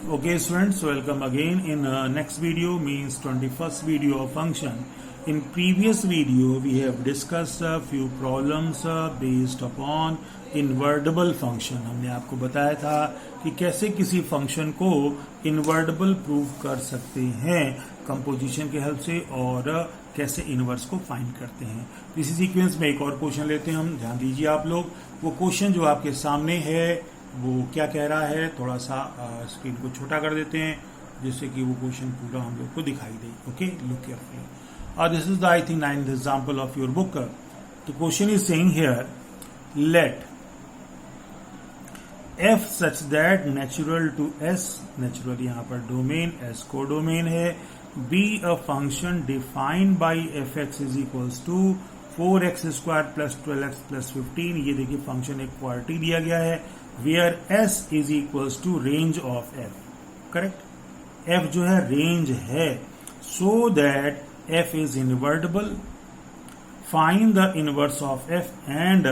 Okay students, welcome again in next video means 21st video of function. In previous video we have discussed a few problems based upon invertible function. हमने आपको बताया था कि कैसे किसी function को invertible prove कर सकते हैं कंपोजिशन के हेल्प से और कैसे इनवर्स को फाइंड करते हैं. इसी सीक्वेंस में एक और क्वेश्चन लेते हैं हम. ध्यान दीजिए आप लोग. वो क्वेश्चन जो आपके सामने है वो क्या कह रहा है, थोड़ा सा स्क्रीन को छोटा कर देते हैं जिससे कि वो क्वेश्चन पूरा हम लोग को दिखाई दे. Okay, look carefully. This is the I think 9th example of your book. The question is saying here, let f such that natural to s, natural यहाँ पर डोमेन, s को डोमेन है, be a function defined by fx is equals to 4x square plus 12x plus 15. ये देखिए function एक quality दिया गया है where s is equals to range of f. Correct. f जो है रेंज है. so that f is invertible. Find the inverse of f and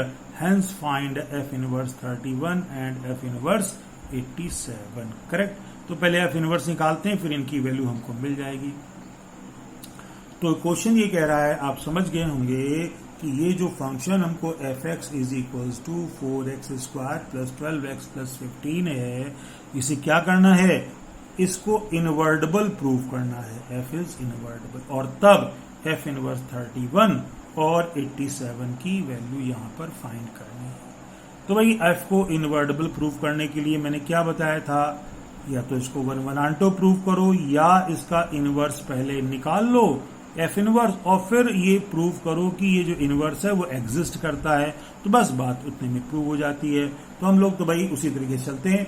hence find f inverse 31 and f inverse 87. Correct. तो पहले f inverse निकालते हैं, फिर इनकी value हमको मिल जाएगी. तो क्वेश्चन ये कह रहा है, आप समझ गए होंगे कि ये जो फंक्शन हमको fx is equals to 4x square plus 12x plus 15 है, इसे क्या करना है, इसको इनवर्टिबल प्रूव करना है. f इज इनवर्टिबल और तब f इनवर्स 31 और 87 की वैल्यू यहाँ पर फाइंड करनी है. तो भाई f को इनवर्टिबल प्रूव करने के लिए मैंने क्या बताया था, या तो इसको वन आंटो प्रूव करो या इसका इनवर्स पहले निकाल लो f इनवर्स और फिर ये प्रूव करो कि ये जो इनवर्स है वो एग्जिस्ट करता है. तो बस बात उतने में प्रूव हो जाती है. तो हम लोग तो भाई उसी तरीके से चलते हैं.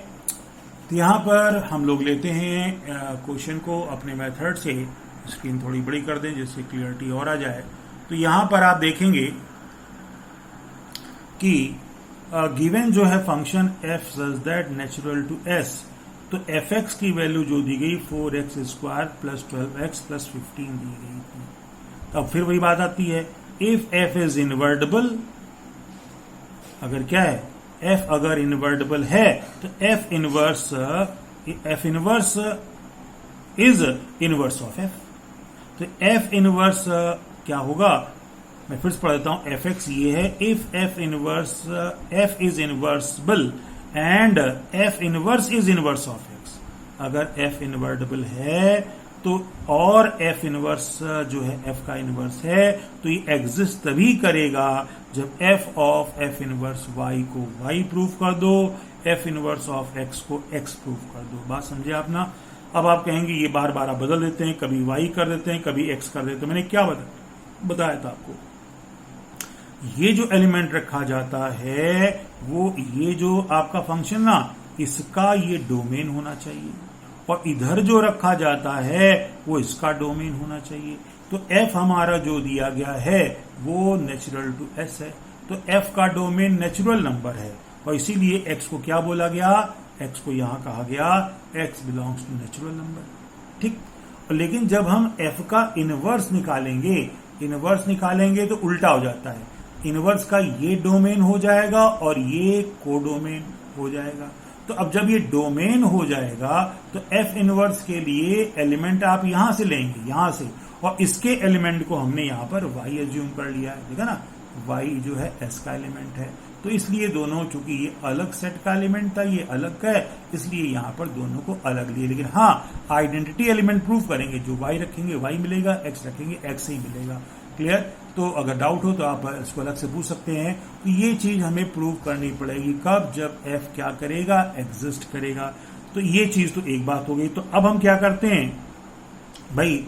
तो यहाँ पर हम लोग लेते हैं क्वेश्चन को अपने मेथड से. स्क्रीन थोड़ी बड़ी कर दें जिससे क्लियरिटी और आ जाए. तो यहाँ पर आप देखेंगे कि गिवन जो है function f such that natural to s, तो fx की वैल्यू जो दी गई 4x square plus 12x plus 15 दी गई थी. अब फिर वही बात आती है, इफ f इज इनवर्टिबल, अगर क्या है, f अगर इनवर्टिबल है तो f inverse is inverse of f. तो f इनवर्स क्या होगा, मैं फिर से पढ़ देता हूं. fx ये है, if f inverse f is invertible and f inverse is inverse of x. अगर f इनवर्टिबल है तो और f इनवर्स जो है f का इनवर्स है तो ये एग्जिस्ट तभी करेगा जब f of f inverse y को y प्रूव कर दो, f इनवर्स ऑफ x को x प्रूव कर दो. बात समझे आप ना. अब आप कहेंगे ये बार बार बदल देते हैं, कभी y कर देते हैं कभी x कर देते हैं. मैंने क्या बताया था आपको, ये जो एलिमेंट रखा जाता है वो ये जो आपका फंक्शन ना, इसका ये डोमेन होना चाहिए और इधर जो रखा जाता है वो इसका डोमेन होना चाहिए. तो f हमारा जो दिया गया है वो नेचुरल टू s है. तो f का डोमेन नेचुरल नंबर है और इसीलिए x को क्या बोला गया, x को यहां कहा गया x belongs to natural number. ठीक. लेकिन जब हम f का इनवर्स निकालेंगे तो उल्टा हो जाता है. इनवर्स का ये डोमेन हो जाएगा और ये कोडोमेन हो जाएगा. तो अब जब ये डोमेन हो जाएगा तो f इनवर्स के लिए एलिमेंट आप यहां से लेंगे, यहां से, और इसके एलिमेंट को हमने यहां पर y एज्यूम कर लिया है. देखा ना, y जो है s का एलिमेंट है. तो इसलिए दोनों, चूंकि ये अलग सेट का एलिमेंट था, ये अलग का है, इसलिए यहां पर दोनों को अलग लिए. लेकिन हाँ, आइडेंटिटी एलिमेंट प्रूव करेंगे. जो y रखेंगे y मिलेगा, x रखेंगे x ही मिलेगा. क्लियर. तो अगर डाउट हो तो आप इसको अलग से पूछ सकते हैं. तो ये चीज हमें प्रूव करनी पड़ेगी कब, जब f क्या करेगा, एग्जिस्ट करेगा. तो ये चीज तो एक बात हो गई. तो अब हम क्या करते हैं भाई,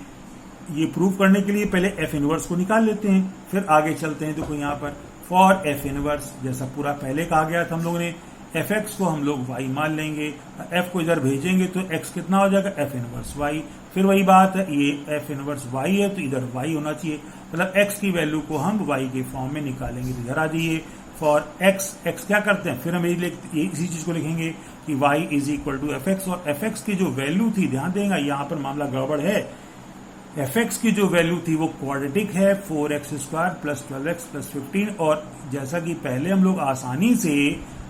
ये प्रूव करने के लिए पहले f इनवर्स को निकाल लेते हैं, फिर आगे चलते हैं. देखो यहाँ पर फॉर f इनवर्स, जैसा पूरा पहले कहा गया था हम लोगों ने, fx को हम लोग y मान लेंगे, f को इधर भेजेंगे तो x कितना हो जाएगा, f इनवर्स y. फिर वही बात है, ये f इनवर्स y है तो इधर y होना चाहिए, मतलब x की वैल्यू को हम y के फॉर्म में निकालेंगे. तो इधर आ जाइए, फॉर x क्या करते हैं, फिर हम इसी चीज को लिखेंगे कि y is equal to fx. और fx की जो वैल्यू थी, ध्यान देगा यहाँ पर मामला गड़बड़ है, fx की जो वैल्यू थी वो क्वाड्रेटिक है, 4x square plus 12x plus 15. और जैसा कि पहले हम लोग आसानी से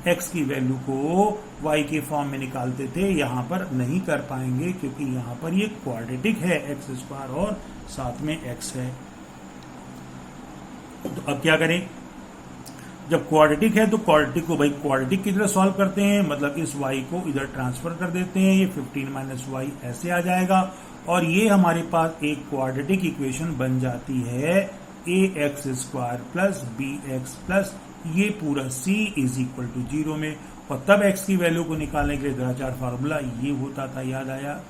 एक्स की वैल्यू को वाई के फॉर्म में निकालते थे, यहां पर नहीं कर पाएंगे क्योंकि यहां पर ये क्वाड्रेटिक है एक्स स्क्वायर और साथ में एक्स है। तो अब क्या करें, जब क्वाड्रेटिक है तो क्वाड्रेटिक को भाई क्वाड्रेटिक की तरह सॉल्व करते हैं, मतलब इस y को इधर ट्रांसफर कर देते हैं, ये 15 माइनस वाई ऐसे आ जाएगा और ये हमारे पास एक क्वाड्रेटिक इक्वेशन बन जाती है A X square plus B X plus ये पूरा c इज इक्वल टू 0 में। और तब x की वैल्यू को निकालने के लिए ग्राचार फार्मूला ये होता था, याद आया।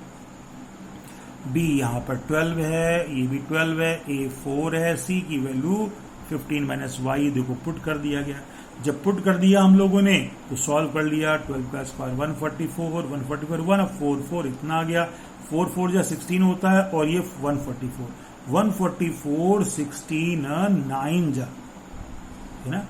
b यहां पर 12 है, ये भी 12 है, a 4 है, c की वैल्यू 15 माइनस वाई देखो पुट कर दिया गया। जब पुट कर दिया हम लोगों ने तो सॉल्व कर लिया, 12 का स्क्वायर 144, 144 1 अब 4 4 इतना आ गया, 4 4 जा 16 होता है और ये 144 16 9 जा है ना,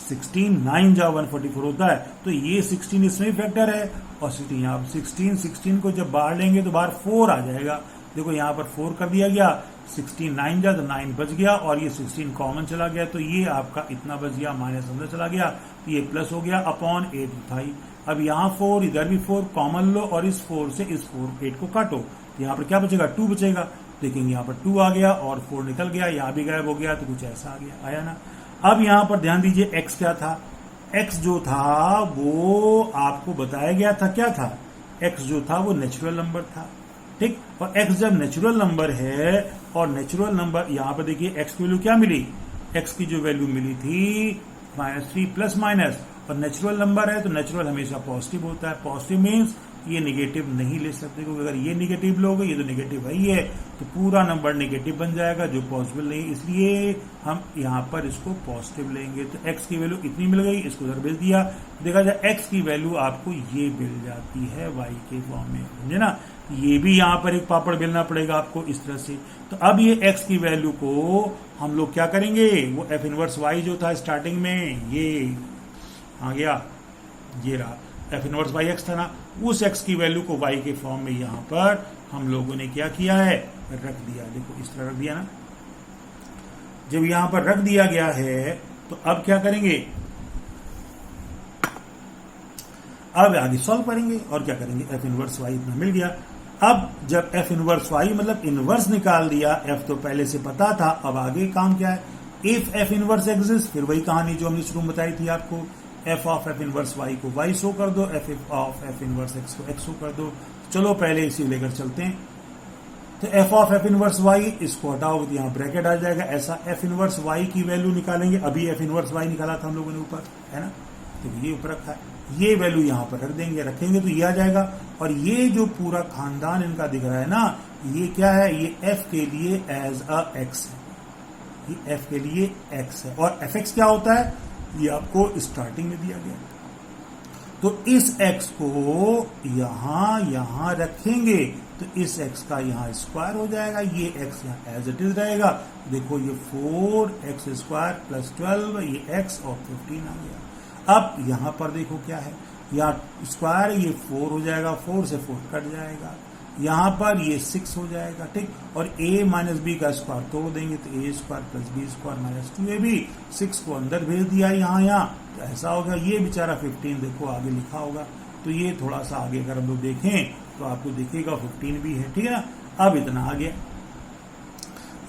16 9 जा 144 होता है, तो ये 16 इसमें फैक्टर है और 16 यहाँ 16 को जब बाहर लेंगे तो बाहर 4 आ जाएगा। देखो यहाँ पर 4 कर दिया गया, 16 9 जा तो 9 बच गया और ये 16 कॉमन चला गया तो ये आपका इतना बच गया, माइनस अंदर चला गया तो ये प्लस हो गया अपॉन 8 था। अब यहाँ 4 इधर भी 4 कॉमन लो और इस 4 से इस 8 को काटो तो यहाँ पर क्या बचेगा, 2 बचेगा। देखेंगे यहाँ पर 2 आ गया और 4 निकल गया, यहाँ भी गायब हो गया तो कुछ ऐसा आ गया, आया ना। अब यहां पर ध्यान दीजिए x क्या था, x जो था वो आपको बताया गया था, क्या था, x जो था वो नेचुरल नंबर था, ठीक। और x जब नेचुरल नंबर है और नेचुरल नंबर यहां पर देखिए x की वैल्यू क्या मिली, x की जो वैल्यू मिली थी -3 प्लस माइनस, और नेचुरल नंबर है तो नेचुरल हमेशा पॉजिटिव होता है। पॉजिटिव मीन्स ये निगेटिव नहीं ले सकते क्योंकि अगर ये निगेटिव लोगे, ये तो निगेटिव है ही है, तो पूरा नंबर निगेटिव बन जाएगा जो पॉसिबल नहीं, इसलिए हम यहाँ पर इसको पॉजिटिव लेंगे। तो x की वैल्यू इतनी मिल गई, इसको उधर भेज दिया, देखा जाए x की वैल्यू आपको ये मिल जाती है y के फॉर्म में, समझे ना। ये भी यहाँ पर एक पापड़ बेलना पड़ेगा आपको इस तरह से। तो अब ये x की वैल्यू को हम लोग क्या करेंगे, वो f इनवर्स y जो था स्टार्टिंग में ये आ गया, ये रहा f इनवर्स वाई एक्स था ना, उस x की वैल्यू को y के फॉर्म में यहां पर हम लोगों ने क्या किया है, रख दिया। देखो इस तरह रख दिया ना, जब यहां पर रख दिया गया है तो अब क्या करेंगे, अब आगे सॉल्व करेंगे और क्या करेंगे, f इनवर्स y इतना मिल गया। अब जब f इनवर्स y मतलब इनवर्स निकाल दिया, f तो पहले से पता था, अब आगे काम क्या है, इफ f इनवर्स एग्जिस्ट, फिर वही कहानी जो हमने शुरू में बताई थी आपको, f of f inverse y को y शो कर दो, f of f inverse x को x शो कर दो। चलो पहले इसी लेकर चलते हैं। तो f of f inverse y इसको हटाओ तो यहाँ ब्रैकेट आ जाएगा, ऐसा f इनवर्स y की वैल्यू निकालेंगे, अभी f इनवर्स y निकाला था हम लोगों ने ऊपर, है ना, तो ये ऊपर रखा है, ये वैल्यू यहाँ पर रख देंगे, रखेंगे तो ये आ जाएगा। और ये जो पूरा खानदान इनका दिख रहा है ना, ये क्या है, ये f के लिए एज अ x है, ये f के लिए x है और fx क्या होता है, ये आपको स्टार्टिंग में दिया गया। तो इस x को यहां रखेंगे तो इस x का यहां स्क्वायर हो जाएगा, ये x यहां एज इट इज रहेगा। देखो ये 4x स्क्वायर प्लस 12, ये x और 15 आ गया। अब यहां पर देखो क्या है, यहाँ स्क्वायर ये 4 हो जाएगा, 4 से 4 कट जाएगा, यहां पर ये 6 हो जाएगा, ठीक। और a माइनस बी का स्क्वायर तोड़ देंगे तो a square plus B square minus 2ab, 6 को अंदर भेज दिया यहाँ तो ऐसा होगा। ये बेचारा 15 देखो आगे लिखा होगा, तो ये थोड़ा सा आगे अगर हम लोग देखें तो आपको दिखेगा 15 भी है, ठीक है ना। अब इतना आ गया,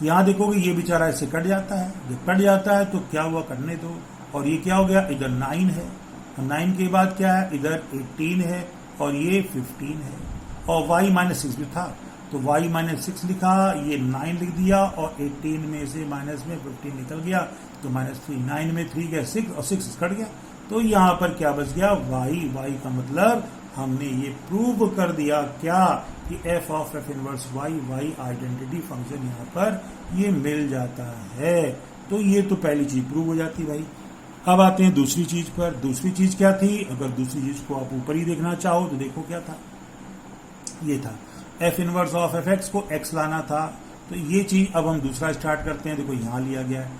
यहाँ देखोगे ये बेचारा ऐसे कट जाता है, जब कट जाता है तो क्या हुआ, करने दो, और ये क्या हो गया, इधर 9 है, 9 के बाद क्या है, इधर 18 है और ये 15 है, और y माइनस 6 भी था तो y माइनस 6 लिखा, ये 9 लिख दिया और 18 में से माइनस में 15 निकल गया तो -3, 9 में 3 गया 6 और 6 कट गया, तो यहाँ पर क्या बच गया, y का मतलब हमने ये प्रूव कर दिया क्या कि f of f inverse y identity function यहाँ पर ये मिल जाता है। तो ये तो पहली चीज प्रूव हो जाती भाई। अब आते हैं दूसरी चीज पर। दूसरी चीज क्या थी, अगर दूसरी चीज को आप ऊपर ही देखना चाहो तो देखो क्या था, ये था f inverse of F x को x लाना था। तो ये चीज अब हम दूसरा स्टार्ट करते हैं। देखो यहाँ लिया गया है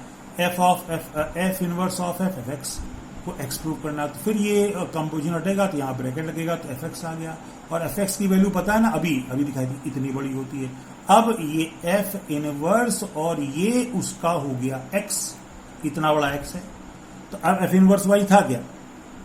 f inverse of F x को x प्रूव करना, तो फिर ये कंपोजिशन हटेगा तो यहाँ ब्रैकेट लगेगा तो एफ एक्स आ गया, और एफ एक्स की वैल्यू पता है ना, अभी दिखाई दी इतनी बड़ी होती है। अब ये f इनवर्स और ये उसका हो गया x, इतना बड़ा x है, तो अब f इनवर्स y था क्या,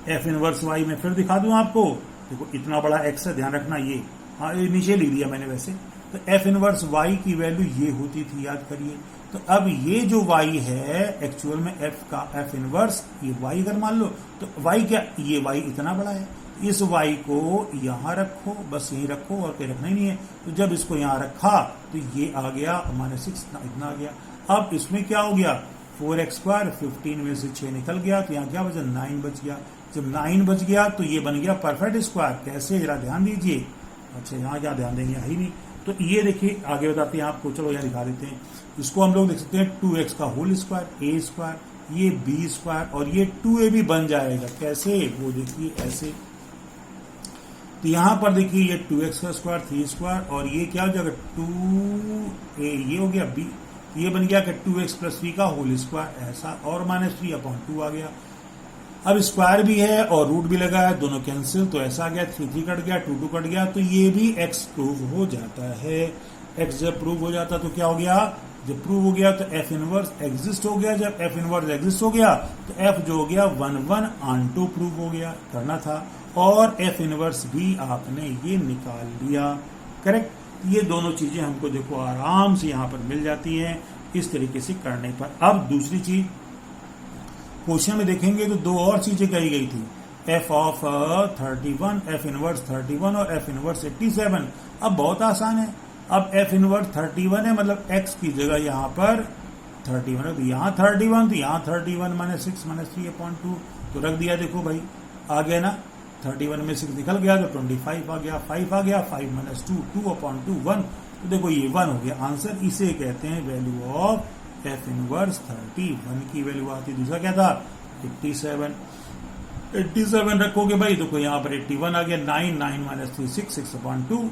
एफ इनवर्स वाई में फिर दिखा दूं आपको, देखो इतना बड़ा एक्स है, ध्यान रखना ये, हाँ ये नीचे लिख दिया मैंने वैसे। तो एफ इनवर्स वाई की वैल्यू ये होती थी, याद करिए। तो अब ये जो वाई है एक्चुअल में एफ का एफ इनवर्स ये वाई अगर मान लो, तो वाई क्या, ये वाई इतना बड़ा है, इस वाई को यहां रखो, बस यहीं रखो और कोई रखना ही नहीं है। तो जब इसको यहां रखा तो ये आ गया -6, इतना आ गया। अब इसमें क्या हो गया, 4x², 15 में से 6 निकल गया, तो यहाँ क्या बचा, 9 बच गया। जब 9 बच गया तो ये बन गया परफेक्ट स्क्वायर। कैसे, जरा ध्यान दीजिए। अच्छा यहाँ क्या ध्यान देंगे, है ही नहीं। तो ये देखिए आगे बताते हैं आपको, चलो यहाँ दिखा देते हैं। इसको हम लोग देख सकते हैं 2x का होल स्क्वायर, a², ये b² और ये 2a भी बन जाएगा। कैसे, वो देखिए ऐसे। तो यहां पर देखिए ये 2x का स्क्वायर, 3² और ये क्या हो जाएगा 2a, ये हो गया b, ये बन गया कि 2x + 3 का होल स्क्वायर, ऐसा, और -3/2 आ गया। अब स्क्वायर भी है और रूट भी लगा है, दोनों कैंसिल, तो ऐसा आ गया, 3 कट गया, 2 कट गया, तो ये भी x प्रूव हो जाता है। x जब प्रूव हो जाता तो क्या हो गया, जब प्रूव हो गया तो एफ इनवर्स एग्जिस्ट हो गया। जब एफ इनवर्स एग्जिस्ट हो गया तो एफ जो हो गया 1/1 ऑन्टो प्रूव हो गया, करना था, और एफ इनवर्स भी आपने ये निकाल लिया, करेक्ट। ये दोनों चीजें हमको देखो आराम से यहां पर मिल जाती हैं इस तरीके से करने पर। अब दूसरी चीज क्वेश्चन में देखेंगे तो दो और चीजें कही गई थी, एफ ऑफ 31, एफ इनवर्स 31 और एफ इनवर्स 87। अब बहुत आसान है, अब एफ इनवर्स 31 है, मतलब x की जगह यहां पर 31 है, तो यहां 31, तो यहां 31 -6 -3/2 तो रख दिया। देखो भाई आ गया ना, 31 में 6 निकल गया तो 25 आ गया, 5 आ गया, 5 - 2 2/2 1, तो देखो ये 1 हो गया आंसर। इसे कहते हैं वैल्यू ऑफ एफ इनवर्स 31 की वैल्यू आती। दूसरा क्या था, 87 रखोगे भाई, देखो यहां पर 81 आ गया, 9 - 3 6 6/2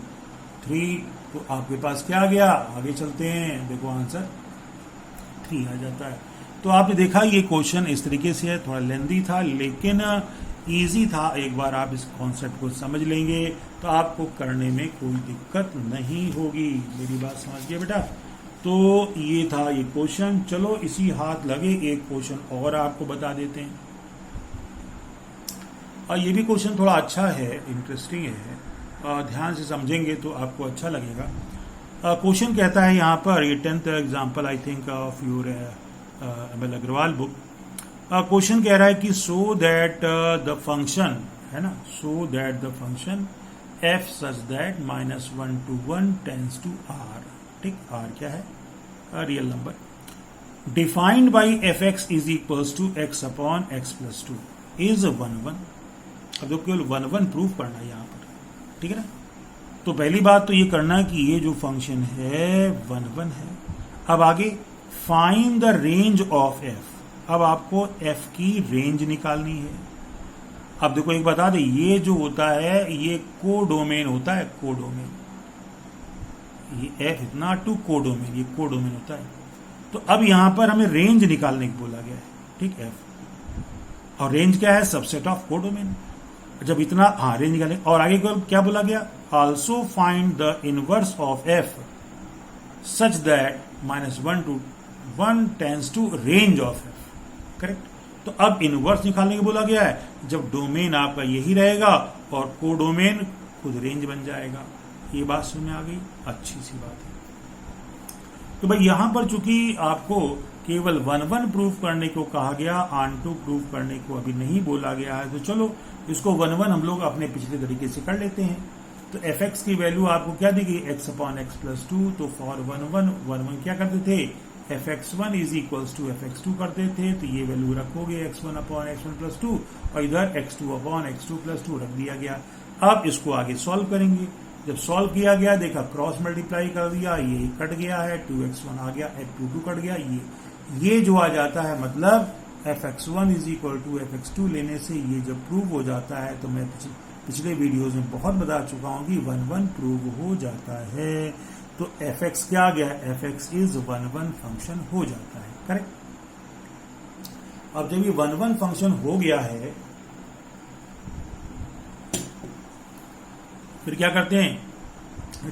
3, तो आपके पास क्या आ गया, आगे चलते हैं, देखो आंसर 3 आ जाता है। तो आपने देखा ये क्वेश्चन इस तरीके से है, थोड़ा लेंदी था लेकिन इजी था। एक बार आप इस कॉन्सेप्ट को समझ लेंगे तो आपको करने में कोई दिक्कत नहीं होगी, मेरी बात समझ गए बेटा। तो ये था ये क्वेश्चन। चलो इसी हाथ लगे एक क्वेश्चन और आपको बता देते हैं, और ये भी क्वेश्चन थोड़ा अच्छा है, इंटरेस्टिंग है, ध्यान से समझेंगे तो आपको अच्छा लगेगा। क्वेश्चन कहता है यहाँ पर, ये 10th example I think of your ML Agarwal book. Question कह रहा है कि सो दैट द फंक्शन है ना, so that the function f such that -1 to 1 tends to r, ठीक, r क्या है, real number, defined by fx is equals to x/x+2 is 1/1। अब जो केवल 1/1 प्रूव करना है यहाँ पर, ठीक है ना। तो पहली बात तो ये करना है कि ये जो फंक्शन है 1/1 है। अब आगे find the range of f, अब आपको f की रेंज निकालनी है। अब देखो एक बता दे, ये जो होता है ये कोडोमेन होता है, कोडोमेन, ये f इतना टू कोडोमेन, ये कोडोमेन होता है। तो अब यहां पर हमें रेंज निकालने को बोला गया है, ठीक, f, और रेंज क्या है, सबसेट ऑफ कोडोमेन। जब इतना, हाँ रेंज निकालें, और आगे क्या बोला गया, also find the inverse of f such that -1 to 1 tends to range of f, correct. तो अब इनवर्स निकालने को बोला गया है, जब डोमेन आपका यही रहेगा और कोडोमेन खुद रेंज बन जाएगा। ये बात समझ में आ गई, अच्छी सी बात है। तो भाई यहां पर चूंकि आपको केवल 1/1 प्रूव करने को कहा गया, ऑन्टो प्रूव करने को अभी नहीं बोला गया है, तो चलो इसको 1/1 हम लोग अपने पिछले तरीके से कर लेते हैं। तो fx की वैल्यू आपको क्या दी गई, x/x+2, तो फॉर 1/1 क्या करते थे, fx1 is equals to fx2 करते थे, तो ये वैल्यू रखोगे x1/x1+2 और इधर x2/x2+2 रख दिया गया। अब इसको आगे सॉल्व करेंगे, जब सॉल्व किया गया देखा क्रॉस मल्टीप्लाई कर दिया, ये कट गया है, 2x1 आ गया, f2 कट गया, ये जो आ जाता है, मतलब fx1 is equal to fx2 लेने से ये जब प्रूव हो जाता है, तो मैं पिछले वीडियोस में बहुत बता चुका हूं कि 1/1 प्रूव हो जाता है। तो fx क्या आ गया, fx इज 1/1 फंक्शन हो जाता है, करेक्ट। अब जब ये 1/1 फंक्शन हो गया है, फिर क्या करते हैं,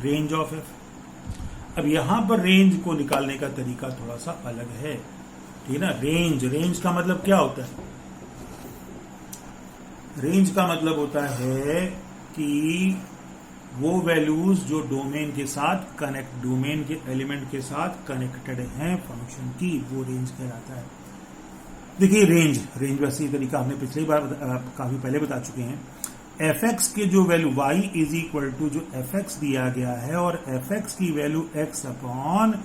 रेंज ऑफ f। अब यहां पर रेंज को निकालने का तरीका थोड़ा सा अलग है, ठीक है ना। रेंज का मतलब क्या होता है, रेंज का मतलब होता है कि वो वैल्यूज जो डोमेन के साथ डोमेन के एलिमेंट के साथ कनेक्टेड हैं फंक्शन की, वो रेंज कहलाता है। देखिए रेंज वैसे ही तरीका हमने पिछली बार काफी पहले बता चुके हैं। एफ एक्स के जो value y is equal to जो एफ एक्स दिया गया है और एफ एक्स की value x upon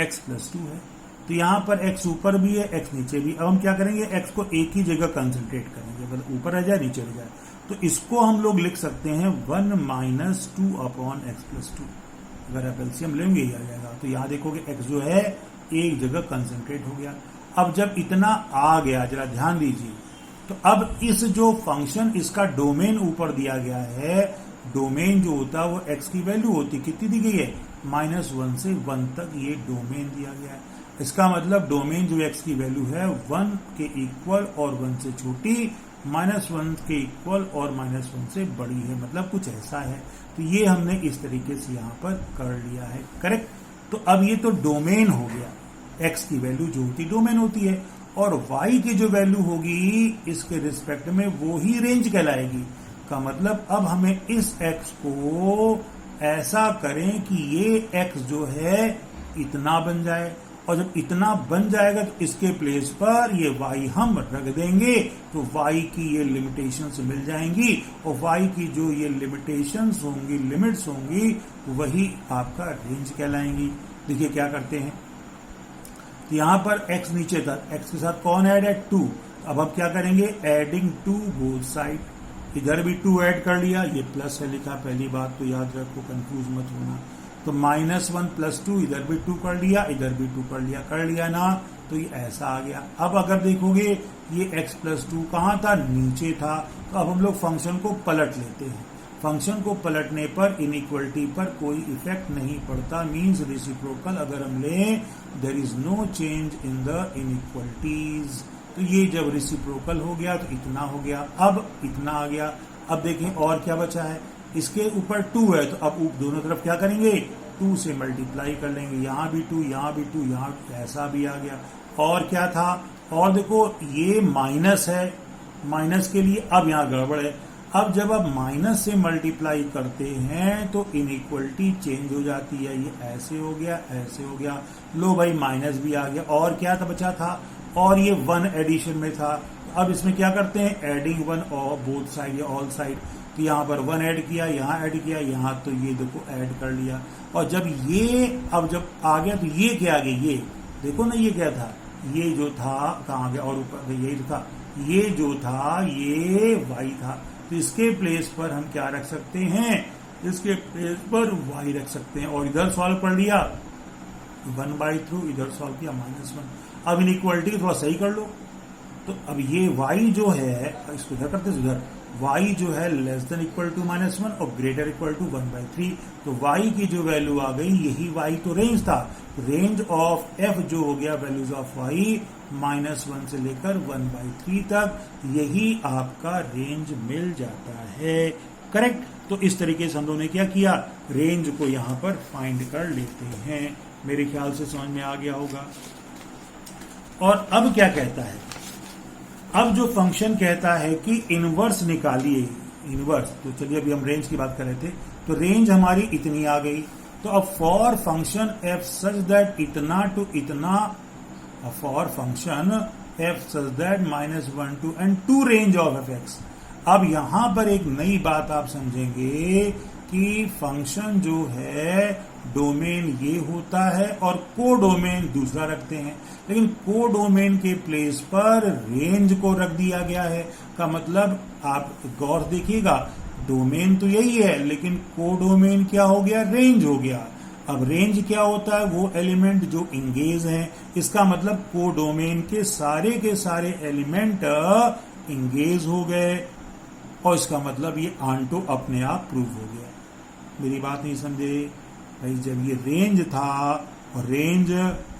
x plus 2 है, तो यहां पर x ऊपर भी है x नीचे भी। अब हम क्या करेंगे, x को एक ही जगह कंसंट्रेट करेंगे, मतलब ऊपर रह जाए नीचे रह जाए, तो इसको हम लोग लिख सकते हैं 1 माइनस 2 अपॉन x प्लस 2। अगर आप एलसीएम लेंगे ही आ जाएगा। तो यहां देखोगे x जो है एक जगह कंसंट्रेट हो गया। अब जब इतना आ गया, जरा ध्यान दीजिए, तो अब इस जो फंक्शन इसका डोमेन ऊपर दिया गया है, डोमेन जो होता है वो x की वैल्यू होती, कितनी दी गई है, -1 से 1 तक ये डोमेन दिया गया है। इसका मतलब डोमेन जो x की वैल्यू है 1 के इक्वल और 1 से छोटी, -1 के इक्वल और -1 से बड़ी है, मतलब कुछ ऐसा है। तो ये हमने इस तरीके से यहां पर कर लिया है, करेक्ट। तो अब ये तो डोमेन हो गया, x की वैल्यू जो होती डोमेन होती है, और y की जो वैल्यू होगी इसके रिस्पेक्ट में वो ही रेंज कहलाएगी। का मतलब अब हमें इस x को ऐसा करें कि ये x जो है इतना बन जाए, और जब इतना बन जाएगा तो इसके प्लेस पर ये y हम रख देंगे, तो y की ये लिमिटेशंस मिल जाएंगी, और y की जो ये लिमिटेशंस होंगी, लिमिट्स होंगी, वही आपका रेंज कहलाएंगी। देखिए क्या करते हैं, तो यहां पर x नीचे था, x के साथ कौन ऐड है, 2। अब हम क्या करेंगे, एडिंग टू बोथ साइड, इधर भी 2 ऐड कर लिया, ये प्लस है लिखा, पहली बात तो याद रखो, कंफ्यूज मत होना। तो -1 प्लस 2, इधर भी 2 कर लिया, इधर भी 2 कर लिया ना, तो ये ऐसा आ गया। अब अगर देखोगे ये x प्लस 2 कहां था, नीचे था, तो अब हम लोग फंक्शन को पलट लेते हैं। फंक्शन को पलटने पर इनइक्वलिटी पर कोई इफेक्ट नहीं पड़ता, मींस रेसिप्रोकल अगर हम लें, there is no change in the inequalities. तो ये जब रेसिप्रोकल हो गया तो इतना हो गया, अब इतना आ गया। अब देखें और क्या बचा है, इसके ऊपर 2 है, तो अब दोनों तरफ क्या करेंगे, 2 से मल्टीप्लाई कर लेंगे, यहां भी 2, यहां भी 2, यहां ऐसा भी आ गया। और क्या था, और देखो ये माइनस है, माइनस के लिए अब यहां गड़बड़ है। अब जब आप माइनस से मल्टीप्लाई करते हैं तो इनइक्वलिटी चेंज हो जाती है, ये ऐसे हो गया, ऐसे हो गया, लो भाई माइनस भी आ गया। और क्या था बचा था, और ये 1 एडिशन में था। अब इसमें क्या करते हैं, एडिंग 1 और बोथ साइड या ऑल साइड, तो यहां पर 1 ऐड किया, यहां ऐड किया, यहां तो ये देखो ऐड कर लिया। और जब ये अब जब आ गया तो ये क्या आ गया, ये देखो ना, ये क्या था, ये जो था कहां गया, और ऊपर यही था, ये जो था ये y था, तो इसके प्लेस पर हम क्या रख सकते हैं, इसके प्लेस पर y रख सकते हैं। और इधर सॉल्व कर लिया 1/3, इधर सॉल्व किया -1। अब इनइक्वालिटी थोड़ा सही कर लो, तो अब ये y जो है, इसको इधर करते हैं, इधर y जो है लेस देन इक्वल टू -1 और ग्रेटर इक्वल टू 1/3, तो y की जो वैल्यू आ गई, यही y तो रेंज था। रेंज ऑफ f जो हो गया वैल्यूज ऑफ y -1 से लेकर 1/3 तक, यही आपका रेंज मिल जाता है, करेक्ट। तो इस तरीके से हम लोगों ने क्या किया, रेंज को यहां पर फाइंड कर लेते हैं। मेरे ख्याल से समझ में आ गया होगा। और अब क्या कहता है, अब जो फंक्शन कहता है कि इनवर्स निकालिए, इनवर्स, तो चलिए अभी हम रेंज की बात कर रहे थे, तो रेंज हमारी इतनी आ गई। तो अब for function f such that इतना टू इतना, for function f such that -1 to n to range of fx। अब यहां पर एक नई बात आप समझेंगे कि फंक्शन जो है डोमेन ये होता है और को डोमेन दूसरा रखते हैं, लेकिन को डोमेन के प्लेस पर रेंज को रख दिया गया है। का मतलब आप गौर देखिएगा, डोमेन तो यही है लेकिन को डोमेन क्या हो गया, रेंज हो गया। अब रेंज क्या होता है, वो एलिमेंट जो इंगेज हैं, इसका मतलब को डोमेन के सारे एलिमेंट इंगेज हो गए, और इसका मतलब ये आंटो अपने आप प्रूव हो गया। मेरी बात नहीं समझे भाई, जब ये रेंज था, और रेंज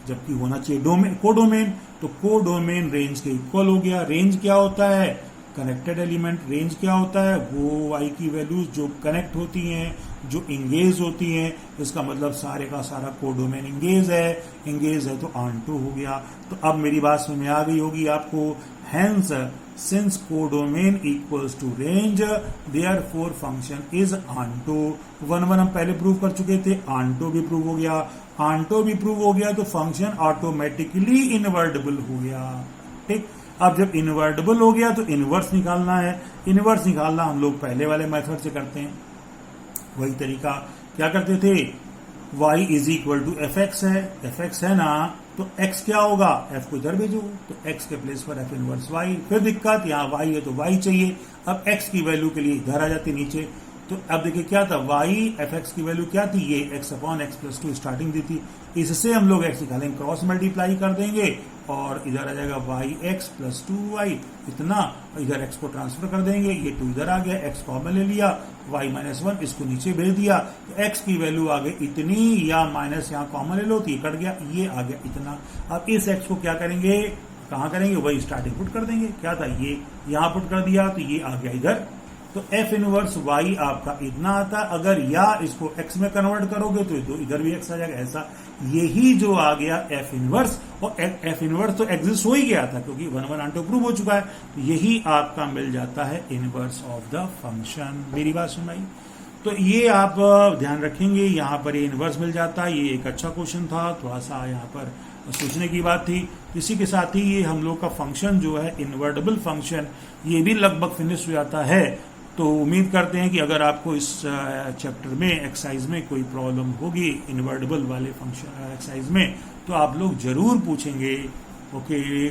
जबकि होना चाहिए डोमेन, को डोमेन, तो को डोमेन रेंज के इक्वल हो गया। रेंज क्या होता है, कनेक्टेड एलिमेंट। रेंज क्या होता है, वो y की वैल्यूज जो कनेक्ट होती हैं, जो इंगेज होती हैं, इसका मतलब सारे का सारा को डोमेन इंगेज है तो आंटो हो गया। तो अब मेरी बात समझ में आ गई होगी आपको। Hence since codomain equals to range therefore function is onto. 1 1 हम पहले प्रूव कर चुके थे, ऑनटो भी प्रूव हो गया, ऑनटो भी प्रूव हो गया तो फंक्शन ऑटोमेटिकली इनवर्टेबल हो गया। ठीक, अब जब इनवर्टेबल हो गया तो इनवर्स निकालना है। इनवर्स निकालना हम लोग पहले वाले मेथड से करते हैं, वही तरीका। क्या करते थे, y is equal to F X है ना, तो x क्या होगा, f को इधर भेजो, तो x के प्लेस पर f इनवर्स y। फिर दिक्कत, यहाँ y है तो y चाहिए, अब x की वैल्यू के लिए इधर आ जाती नीचे। तो अब देखिए क्या था, y एफ एक्स की वैल्यू क्या थी, ये x upon x plus 2 starting the थी, इससे हम लोग x निकालेंगे, क्रॉस मल्टीप्लाई कर देंगे और इधर आ जाएगा वाई एक्स प्लस 2y इतना, इधर x को ट्रांसफर कर देंगे, ये 2 इधर आ गया, x कॉमन ले लिया, y माइनस 1 इसको नीचे भेज दिया, तो x की वैल्यू आ गई इतनी, या माइनस यहाँ कॉमन ले लो तो ये कट गया, ये आ गया इतना। अब इस x को क्या करेंगे, कहाँ करेंगे, वही स्टार्टिंग पुट कर देंगे, क्या था ये यहाँ पुट कर दिया तो ये आ गया इधर, तो f इनवर्स y आपका इतना आता। अगर या इसको x में कन्वर्ट करोगे तो इधर भी x आ जाएगा, ऐसा यही जो आ गया f इनवर्स, और f इनवर्स तो एग्जिस्ट हो ही गया था क्योंकि 1 1 ऑनटो प्रूव हो चुका है, तो यही आपका मिल जाता है इनवर्स ऑफ द फंक्शन। मेरी बात सुनाई, तो ये आप ध्यान रखेंगे, यहाँ पर ये इनवर्स मिल जाता है। ये एक अच्छा क्वेश्चन था, थोड़ा सा यहाँ पर सोचने की बात थी। इसी के साथ ही ये हम लोग का फंक्शन जो है इन्वर्टेबल फंक्शन, ये भी लगभग फिनिश हो जाता है। तो उम्मीद करते हैं कि अगर आपको इस चैप्टर में एक्सरसाइज में कोई प्रॉब्लम होगी इन्वर्टेबल वाले फंक्शन एक्सरसाइज में, तो आप लोग जरूर पूछेंगे। ओके।